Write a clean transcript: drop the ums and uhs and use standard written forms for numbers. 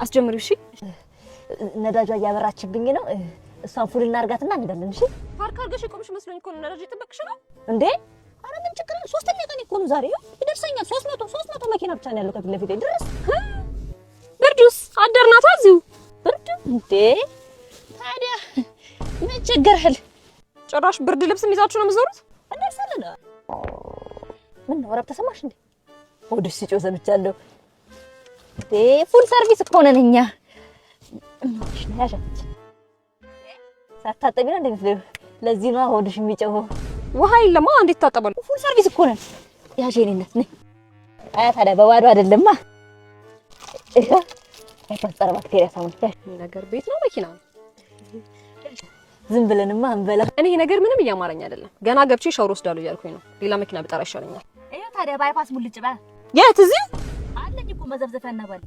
አስጀምሪው እሺ ነዳጇ ያበራችብኝ ነው እሷን ፉል እናርጋትና እንሄዳለን እሺ ፓርክ አርገሽ ቆምሽ መስሎኝ እኮ ነዳጅ ይተበክሽ ነው እንዴ አረ ምን ችግር ነው ሶስተኛ ቀን እኮ ነው ዛሬ ይደርሰኛል 300 መኪና ብቻ ነው ያለው ከፊት ለፊት ድረስ ብርዱስ አደርናታ እዚሁ ብርዱ እንዴ ታዲያ ምን ቸገርሃል ጭራሽ ብርድ ልብስ ይዛችሁ ነው የምትዞሩት እንደርሳለን ምን ነው ወራብ ተሰማሽ እንዴ ወደስ ሲጮህ ሰምቻለሁ ፉል ሰርቪስ እኮ ነን እኛ እሺ ያሻች ሳታጠቢ ነው እንደምትለው ለዚህ ነው ሆድሽ የሚጨው ውሃ ይለማ እንዴት ታጠባሉ ፉል ሰርቪስ እኮ ነን ያጄኔነት ነኝ አያ ታዲያ በባዶ አይደለማ አይፈጠር ባክቴሪያ ሳሙን ነገር ቤት ነው መኪና ነው ዝም ብለንማ አንበላ እኔ ነገር ምንም እያማረኝ አይደለም ገና ገብቼ ሻወር ወስዳለሁ እያልኩኝ ነው ሌላ መኪና ብጠራ ይሻለኛል ታዲያ ባይፓስ ሙልጭ ባ የት እዚህ አለኝ እኮ መዘብዘፈና ባል